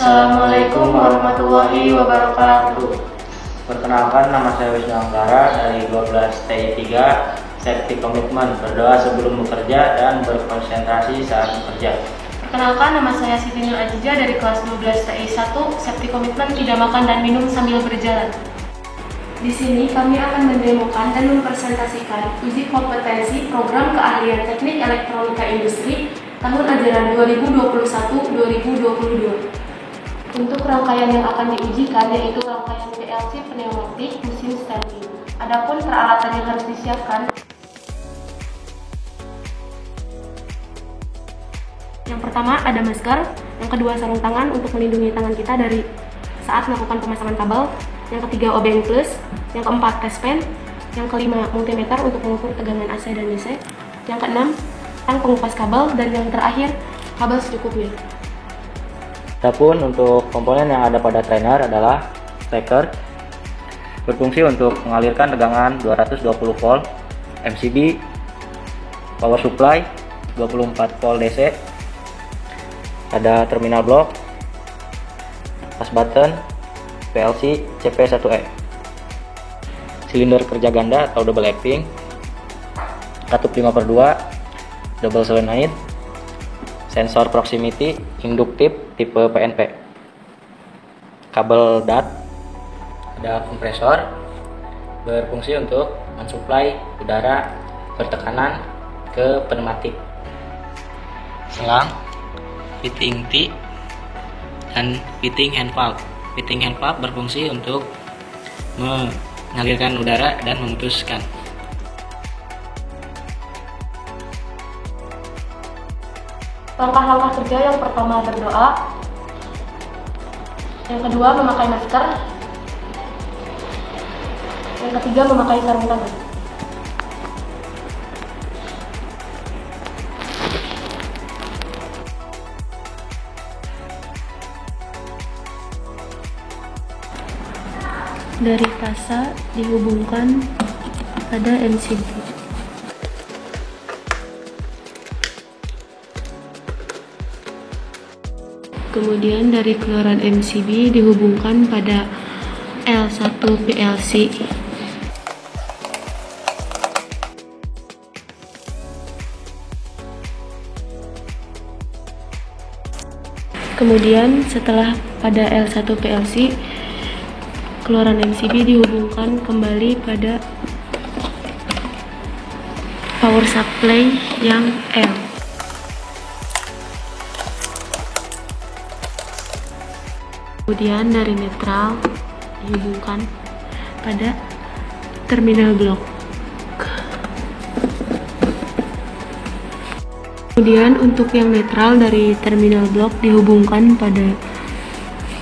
Assalamualaikum warahmatullahi wabarakatuh. Perkenalkan, nama saya Wisnu Anggara dari 12 TI 3, Safety Komitmen, berdoa sebelum bekerja dan berkonsentrasi saat bekerja. Perkenalkan, nama saya Siti Nur Ajija dari kelas 12 TI 1, Safety Komitmen, tidak makan dan minum sambil berjalan. Di sini kami akan mendemokan dan mempresentasikan uji kompetensi program keahlian teknik elektronika industri tahun ajaran 2021-2022. Untuk rangkaian yang akan diujikan yaitu rangkaian PLC pneumatik mesin stamping. Adapun peralatan yang harus disiapkan, yang pertama ada masker, yang kedua sarung tangan untuk melindungi tangan kita dari saat melakukan pemasangan kabel, yang ketiga obeng plus, yang keempat test pen, yang kelima multimeter untuk mengukur tegangan AC dan DC, yang keenam tang pengupas kabel, dan yang terakhir kabel secukupnya. Adapun untuk komponen yang ada pada trainer adalah steker, berfungsi untuk mengalirkan tegangan 220 volt, MCB, power supply 24 volt DC, ada terminal block, push button, PLC CP1E, silinder kerja ganda atau double acting, katup 5/2, double solenoid, sensor proximity induktif tipe PNP, kabel DAT, ada kompresor, berfungsi untuk mensuplai udara bertekanan ke pneumatik, selang, fitting T, dan fitting hand valve. Fitting hand valve berfungsi untuk mengalirkan udara dan memutuskan. Langkah-langkah kerja yang pertama berdoa, yang kedua memakai masker, yang ketiga memakai sarung tangan. Dari tasa dihubungkan pada MCB. Kemudian dari keluaran MCB dihubungkan pada L1 PLC. Kemudian setelah pada L1 PLC, keluaran MCB dihubungkan kembali pada power supply yang L. Kemudian dari netral dihubungkan pada terminal blok. Kemudian untuk yang netral dari terminal blok dihubungkan pada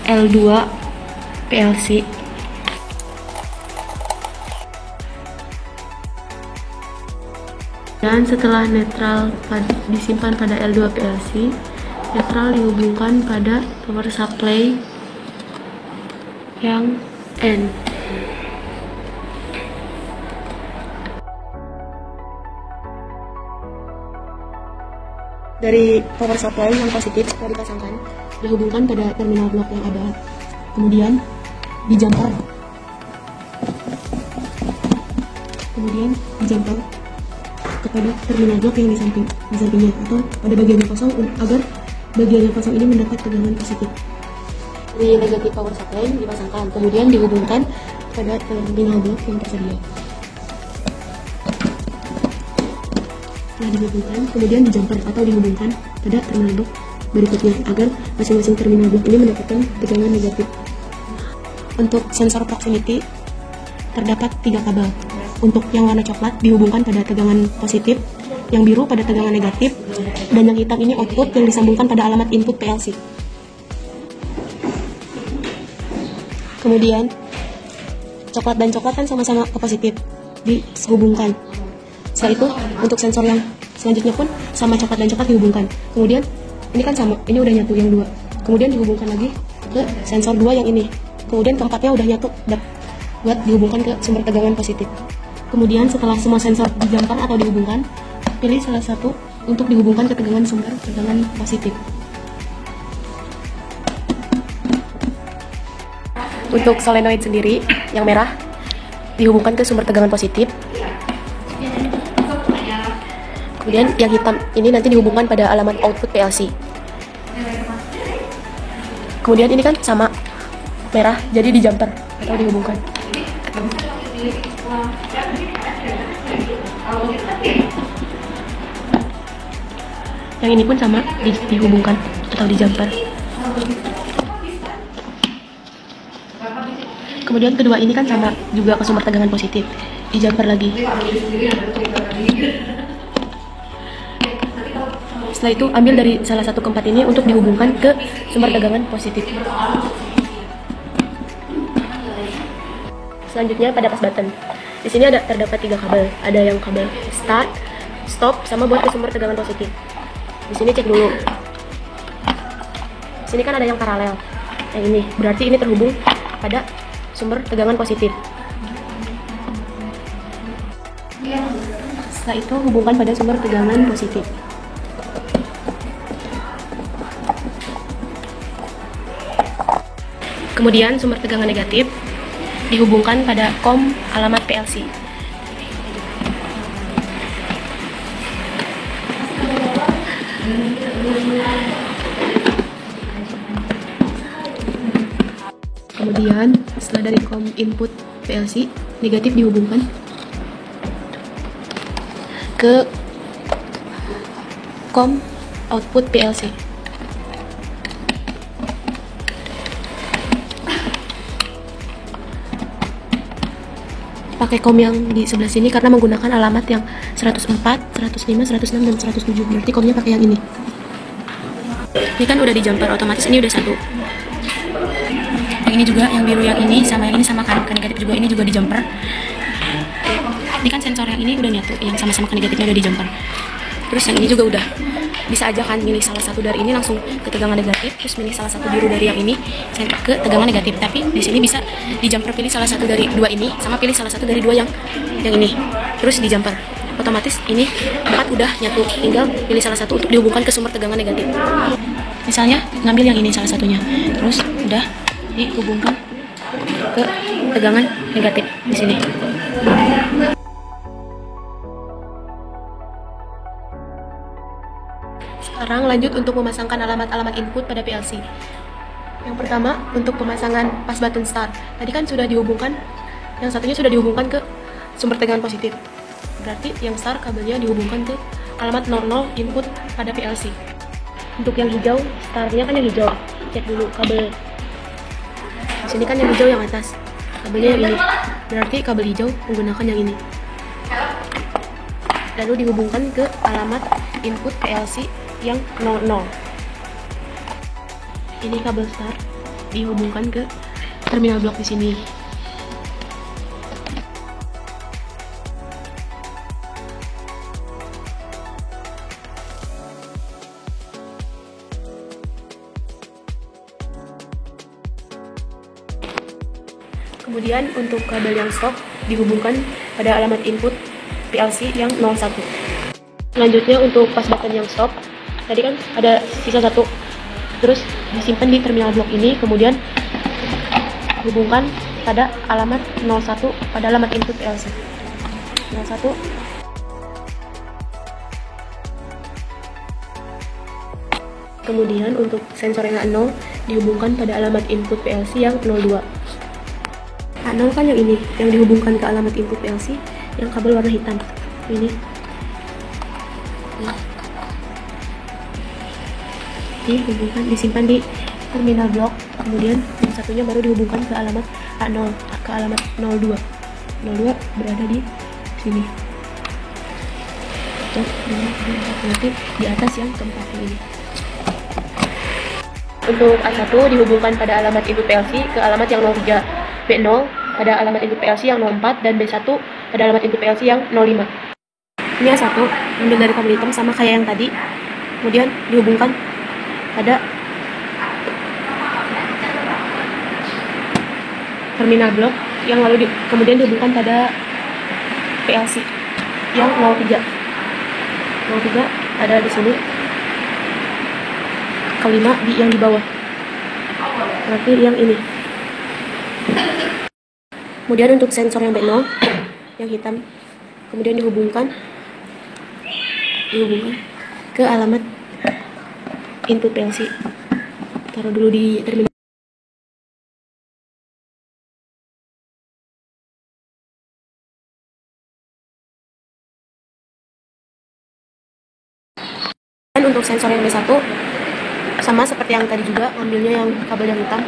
L2 PLC. Dan setelah netral disimpan pada L2 PLC, netral dihubungkan pada power supply yang N. Dari power supply yang positif setelah dipasangkan dihubungkan pada terminal blok yang ada, kemudian dijumper kepada terminal blok yang di sampingnya atau pada bagian yang kosong agar bagian yang kosong ini mendapat tegangan positif. Di negatif power supply dipasangkan, kemudian dihubungkan pada terminal blok yang tersedia. Setelah dihubungkan, kemudian dijumper atau dihubungkan pada terminal blok berikutnya agar masing-masing terminal blok ini mendapatkan tegangan negatif. Untuk sensor proximity terdapat 3 kabel. Untuk yang warna coklat dihubungkan pada tegangan positif, yang biru pada tegangan negatif, dan yang hitam ini output yang disambungkan pada alamat input PLC. Kemudian coklat dan coklat kan sama-sama ke positif, dihubungkan. Setelah itu untuk sensor yang selanjutnya pun sama, coklat dan coklat dihubungkan. Kemudian ini kan sama, ini udah nyatu yang 2. Kemudian dihubungkan lagi ke sensor 2 yang ini. Kemudian keempatnya udah nyatu buat dihubungkan ke sumber tegangan positif. Kemudian setelah semua sensor dijumper atau dihubungkan, pilih salah satu untuk dihubungkan ke tegangan sumber tegangan positif. Untuk solenoid sendiri, yang merah dihubungkan ke sumber tegangan positif. Kemudian yang hitam ini nanti dihubungkan pada alamat output PLC. Kemudian ini kan sama merah, jadi di jumper atau dihubungkan. Yang ini pun sama, dihubungkan atau di jumper. Kemudian kedua ini kan sama juga ke sumber tegangan positif, di jumper lagi. Setelah itu ambil dari salah satu keempat ini untuk dihubungkan ke sumber tegangan positif. Selanjutnya pada pas button. Di sini terdapat 3 kabel. Ada yang kabel start, stop, sama buat ke sumber tegangan positif. Di sini cek dulu. Di sini kan ada yang paralel. Yang ini berarti ini terhubung pada sumber tegangan positif. Setelah itu hubungkan pada sumber tegangan positif. Kemudian sumber tegangan negatif dihubungkan pada COM alamat PLC. Kemudian setelah dari COM input PLC, negatif dihubungkan ke COM output PLC. Pakai COM yang di sebelah sini karena menggunakan alamat yang 104, 105, 106, dan 107. Berarti COM-nya pakai yang ini. Ini kan udah di jumper, otomatis ini udah satu. Yang ini juga, yang biru yang ini sama kan ke negatif juga, ini juga di jumper. Ini kan sensor yang ini udah nyatu, yang sama-sama ke negatifnya udah di jumper. Terus yang ini juga udah. Bisa aja kan milih salah satu dari ini langsung ke tegangan negatif, terus milih salah satu biru dari yang ini ke tegangan negatif. Tapi di sini bisa di jumper pilih salah satu dari dua ini, sama pilih salah satu dari dua yang ini. Terus di jumper. Otomatis ini 4 udah nyatu, tinggal pilih salah satu untuk dihubungkan ke sumber tegangan negatif. Misalnya ngambil yang ini salah satunya, terus udah dihubungkan ke tegangan negatif di sini. Sekarang lanjut untuk memasangkan alamat-alamat input pada PLC. Yang pertama, untuk pemasangan pas button start. Tadi kan sudah dihubungkan, yang satunya sudah dihubungkan ke sumber tegangan positif. Berarti yang start kabelnya dihubungkan ke alamat 00 input pada PLC. Untuk yang hijau, startnya kan yang hijau. Cek dulu kabel. Di sini kan yang hijau yang atas. Kabelnya yang ini. Berarti kabel hijau menggunakan yang ini. Lalu dihubungkan ke alamat input PLC yang 00. Ini kabel start dihubungkan ke terminal blok di sini. Kemudian untuk kabel yang stop dihubungkan pada alamat input PLC yang 01. Selanjutnya untuk pas button yang stop, tadi kan ada sisa satu, terus disimpan di terminal blok ini, kemudian hubungkan pada alamat 01 pada alamat input PLC 01. Kemudian untuk sensor yang A0 dihubungkan pada alamat input PLC yang 02. A0 kan yang ini, yang dihubungkan ke alamat input PLC yang kabel warna hitam ini. Dihubungkan, disimpan di terminal blok, kemudian yang satunya baru dihubungkan ke alamat A0, ke alamat 02. 02 berada di sini. Nanti di atas yang keempat ini. Untuk A1 dihubungkan pada alamat input PLC ke alamat yang 03, B0 pada alamat input PLC yang 04, dan B1 pada alamat input PLC yang 05. Ini A1 ambil dari kabel hitam sama kayak yang tadi, kemudian dihubungkan pada terminal blok yang lalu kemudian dihubungkan pada PLC yang 03. 03 ada di sini, kelima yang di bawah, berarti yang ini Kemudian untuk sensor yang B0 yang hitam, kemudian dihubungkan ke alamat input PLC. Taruh dulu di terminal. Dan untuk sensor yang B1 sama seperti yang tadi juga, ambilnya yang kabel yang hitam,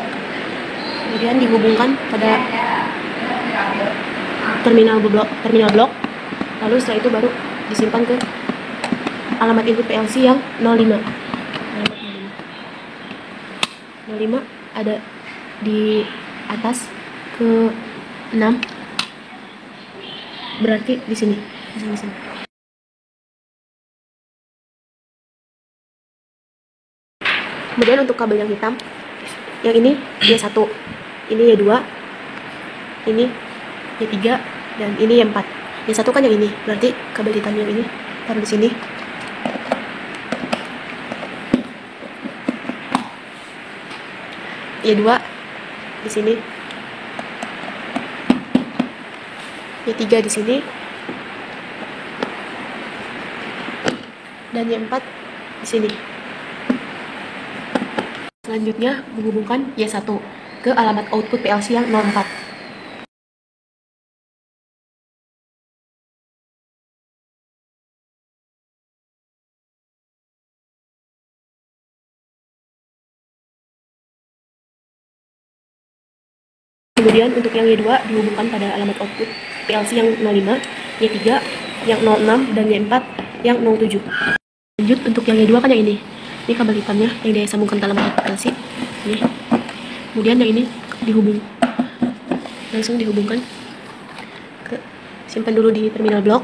kemudian dihubungkan pada terminal blok, lalu setelah itu baru disimpan ke alamat input PLC yang 05. Alamat 05 ada di atas ke 6, berarti di sini. Kemudian untuk kabel yang hitam, yang ini Y1, ini Y2, ini Y3, dan ini Y4. Y1 kan yang ini, berarti kabel hitam yang ini taruh di sini. Y2 di sini, Y3 di sini, dan Y4 di sini. Selanjutnya menghubungkan Y1 ke alamat output PLC yang 04. Kemudian untuk yang Y2 dihubungkan pada alamat output PLC yang 05, Y3 yang 06, dan Y4 yang 07. Lanjut untuk yang Y2 kan yang ini kabel hitamnya yang dia sambungkan ke alamat output PLC ini. Kemudian yang ini langsung dihubungkan ke, simpan dulu di terminal blok,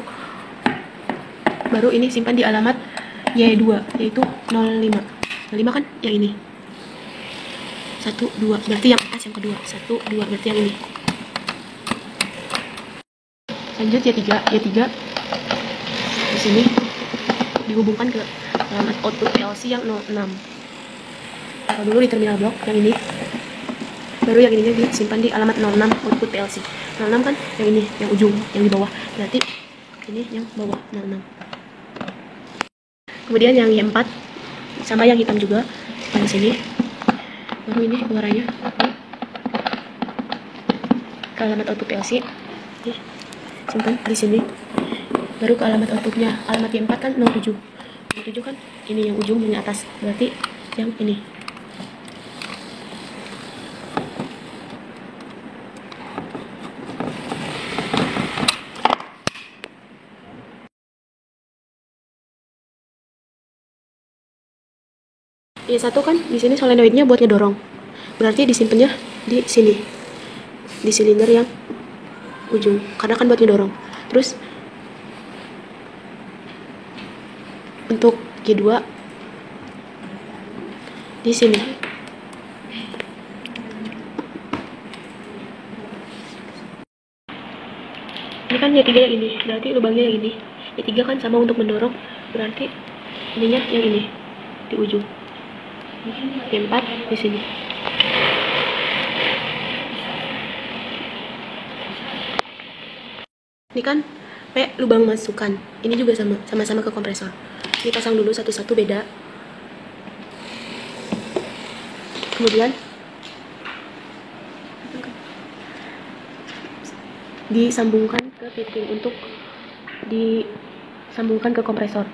baru ini simpan di alamat Y2 yaitu 05. 05 kan yang ini 1, 2, berarti yang atas yang kedua, 1, 2, berarti yang ini. Lanjut Y3 di sini dihubungkan ke alamat output PLC yang 06. Taruh dulu di terminal blok yang ini, baru yang ininya disimpan di alamat 06 output PLC. 06 kan yang ini, yang ujung, yang di bawah, berarti ini yang bawah 06. Kemudian yang Y4 sama yang hitam juga yang di sini, baru ini suaranya ke alamat output PLC, simpan di sini, baru ke alamat outputnya. Alamat Y4 kan 07 kan ini yang ujung, yang atas, berarti yang ini. Y1 kan di sini solenoidnya buat ngedorong, berarti disimpannya di sini, di silinder yang ujung, karena kan buat ngedorong. Terus untuk Y2 di sini. Ini kan Y3 yang ini, berarti lubangnya yang ini. Y3 kan sama untuk mendorong, berarti ininya yang ini di ujung. Y4 di sini. Ini kan P lubang masukan. Ini juga sama-sama ke kompresor. Ini pasang dulu satu-satu, beda. Kemudian disambungkan ke fitting untuk disambungkan ke kompresor.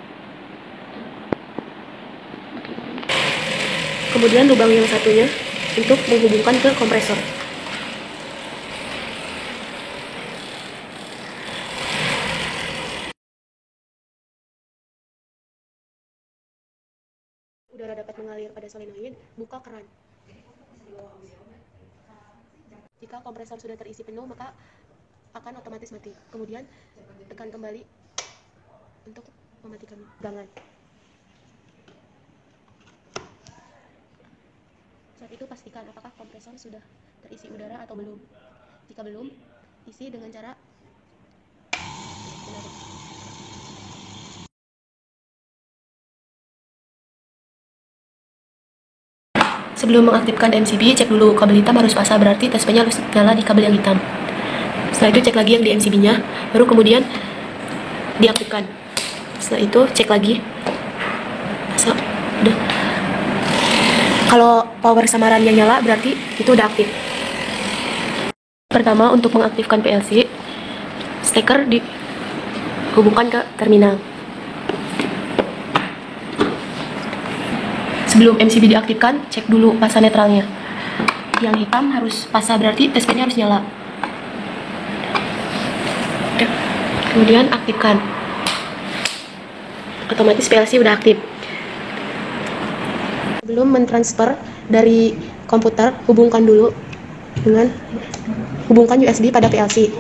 Kemudian lubang yang satunya untuk menghubungkan ke kompresor. Udara dapat mengalir pada solenoid, buka keran. Jika kompresor sudah terisi penuh, maka akan otomatis mati. Kemudian tekan kembali untuk mematikan tegangan. Saat itu pastikan apakah kompresor sudah terisi udara atau belum. Jika belum, isi dengan cara menarik. Sebelum mengaktifkan MCB, cek dulu kabel hitam harus basah, berarti TSP-nya harus nyala di kabel yang hitam. Setelah itu cek lagi yang di MCB-nya, baru kemudian diaktifkan. Setelah itu cek lagi. Udah. Kalau power samarannya nyala berarti itu udah aktif. Pertama, untuk mengaktifkan PLC, steker dihubungkan ke terminal. Sebelum MCB diaktifkan, cek dulu pasa netralnya. Yang hitam harus pasa, berarti tespednya harus nyala. Kemudian aktifkan. Otomatis PLC udah aktif. Sebelum mentransfer dari komputer, hubungkan USB pada PLC.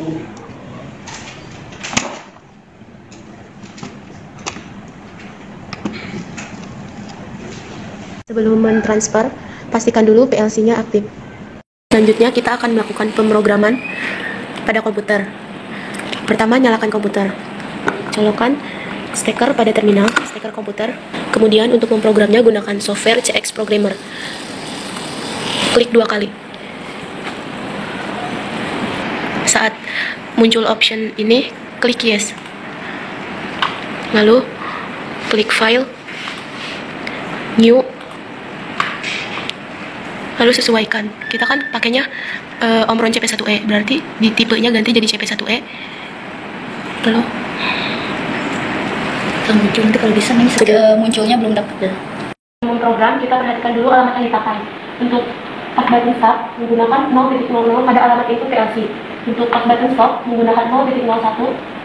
Sebelum mentransfer, pastikan dulu PLC-nya aktif. Selanjutnya kita akan melakukan pemrograman pada komputer. Pertama, nyalakan komputer. Colokkan steker pada terminal, steker komputer. Kemudian untuk memprogramnya gunakan software CX Programmer. Klik 2 kali. Saat muncul option ini, klik yes. Lalu klik file, new. Lalu sesuaikan. Kita kan pakainya Omron CP1E, berarti di tipenya ganti jadi CP1E. Lalu muncul nanti kalau bisa nih munculnya belum dapat. Memprogram, kita perhatikan dulu alamat yang dipakai. Untuk pas button start menggunakan 0.00 pada alamat input PLC. Untuk pas button stop menggunakan 0.01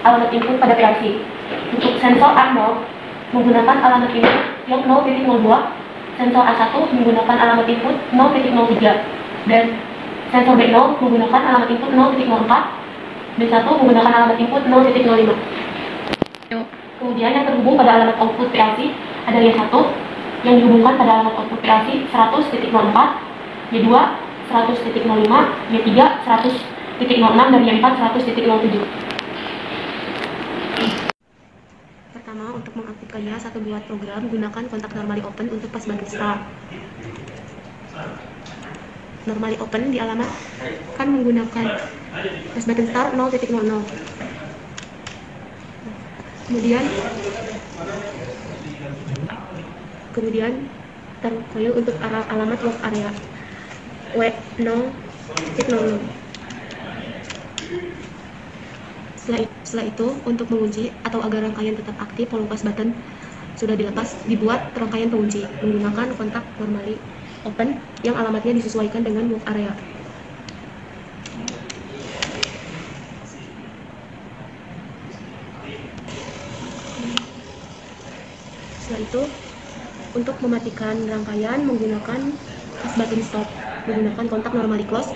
alamat input pada PLC. Untuk sensor A0 menggunakan alamat input yang 0.02. Sensor A1 menggunakan alamat input 0.03. Dan sensor B0 menggunakan alamat input 0.04. B1 menggunakan alamat input 0.05. Kemudian yang terhubung pada alamat output PLC ada Y1 yang dihubungkan pada alamat output PLC 100.04, Y2 100.05, Y3 100.06, dan Y4 100.07. Pertama, untuk mengaktifkannya, satu buat program gunakan kontak normally open untuk pas button start. Normally open di alamat kan menggunakan pas button start 0.00. Kemudian terkoil untuk alamat work area W0.00. Setelah itu untuk mengunci atau agar rangkaian tetap aktif walau pas button sudah dilepas, dibuat rangkaian pengunci menggunakan kontak normally open yang alamatnya disesuaikan dengan work area. Setelah itu, untuk mematikan rangkaian menggunakan pas button stop, menggunakan kontak normally close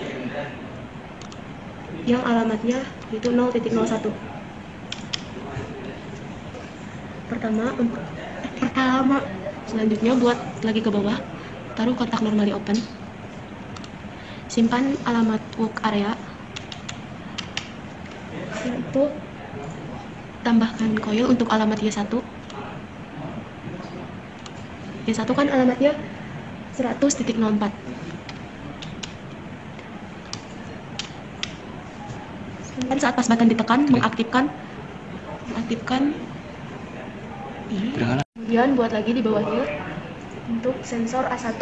yang alamatnya itu 0.01. Pertama, selanjutnya buat lagi ke bawah, taruh kontak normally open, simpan alamat work area. Setelah itu, tambahkan coil untuk alamat Y1. Y1 kan alamatnya 100.04. Dan saat pas button ditekan, mengaktifkan. Kemudian buat lagi di bawahnya untuk sensor A1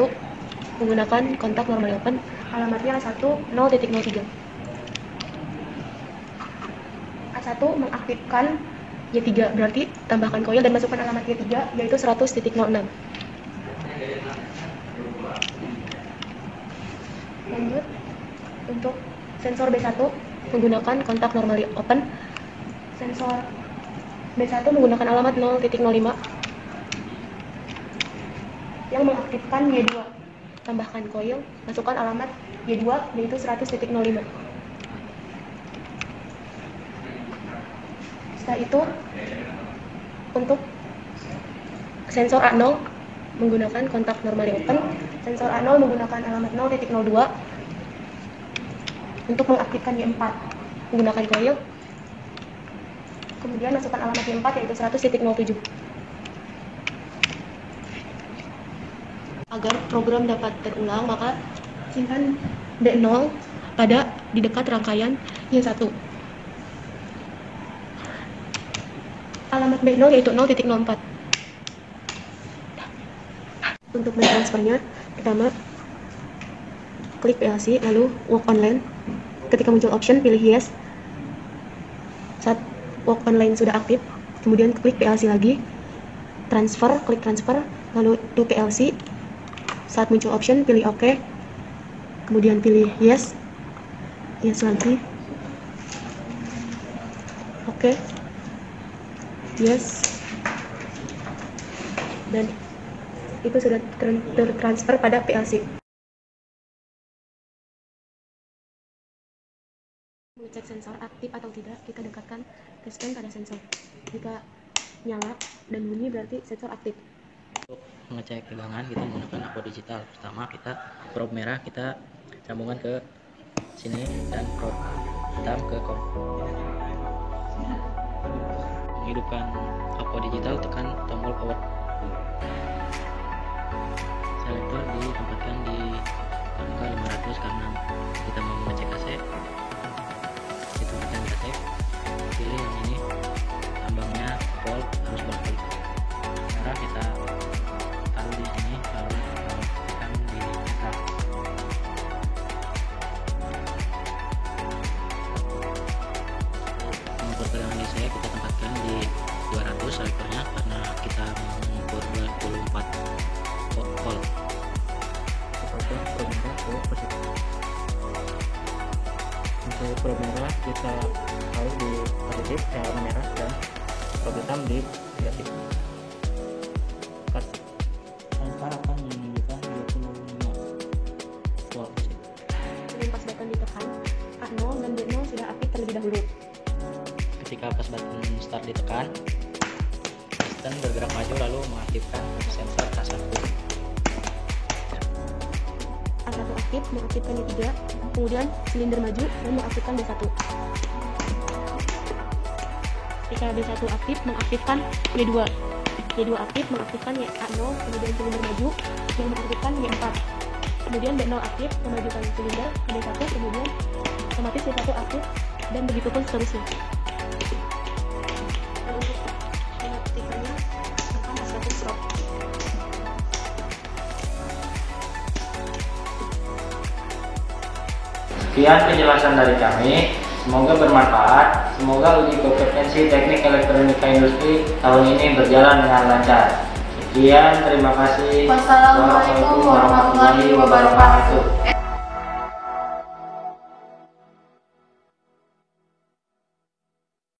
menggunakan kontak normally open, alamatnya A1 0.03. A1 mengaktifkan Y3, berarti tambahkan coil dan masukkan alamat Y3 yaitu 100.06. Lanjut, untuk sensor B1 menggunakan kontak normally open, sensor B1 menggunakan alamat 0.05 yang mengaktifkan Y2. Tambahkan coil, masukkan alamat Y2 yaitu 100.05. Setelah itu, untuk sensor A0 menggunakan kontak normally open, sensor A0 menggunakan alamat 0.02 untuk mengaktifkan Y4, menggunakan coil, kemudian masukkan alamat Y4 yaitu 100.07. Agar program dapat terulang, maka simpan D0 di dekat rangkaian Y1. alamat B0 yaitu 0.04. Untuk mentransfernya, pertama klik PLC, lalu work online. Ketika muncul option, pilih yes. Saat work online sudah aktif, kemudian klik PLC lagi, transfer, klik transfer, lalu to PLC. Saat muncul option, pilih OK, kemudian pilih yes, yes lagi, OK, yes, dan itu sudah tertransfer pada PLC. Mengecek sensor aktif atau tidak, kita dekatkan touchscreen pada sensor. Jika nyala dan bunyi berarti sensor aktif. Untuk mengecek tegangan kita menggunakan aqua digital. Pertama kita probe merah kita sambungkan ke sini dan probe hitam ke kom. Menghidupkan aqua digital, tekan tombol power. Selektor ditempatkan di angka 500 karena kita mau mengecek AC. Itu kita cek, pilih yang ini, tambangnya volt harus bolak-balik. Merah kita taruh di sini, lalu tekan di netral. Mengukur tegangan DC kita tempatkan di 200 selektornya karena kita mengukur 24 volt. Untuk probe merah kita taruh di positif yang warna merah dan probe hitam di negatif. Sensor akan menunjukkan 25 volt. Dengan pas button ditekan, A0 dan B0 sudah aktif terlebih dahulu. Ketika pas button start ditekan, piston bergerak maju lalu mengaktifkan sensor A1. A1 aktif, mengaktifkan D3, kemudian silinder maju dan mengaktifkan D1. Ketika D1 aktif, mengaktifkan D2. D2 aktif, mengaktifkan A0, kemudian silinder maju yang mengaktifkan Y4. Kemudian B0 aktif, memajukan silinder ke D1, kemudian otomatis D1 aktif, dan begitu pun seterusnya. Dan untuk mengaktifkannya, tekan pas button stop. Sekian penjelasan dari kami, semoga bermanfaat. Semoga uji kompetensi teknik elektronika industri tahun ini berjalan dengan lancar. Sekian, terima kasih. Wassalamualaikum warahmatullahi wabarakatuh.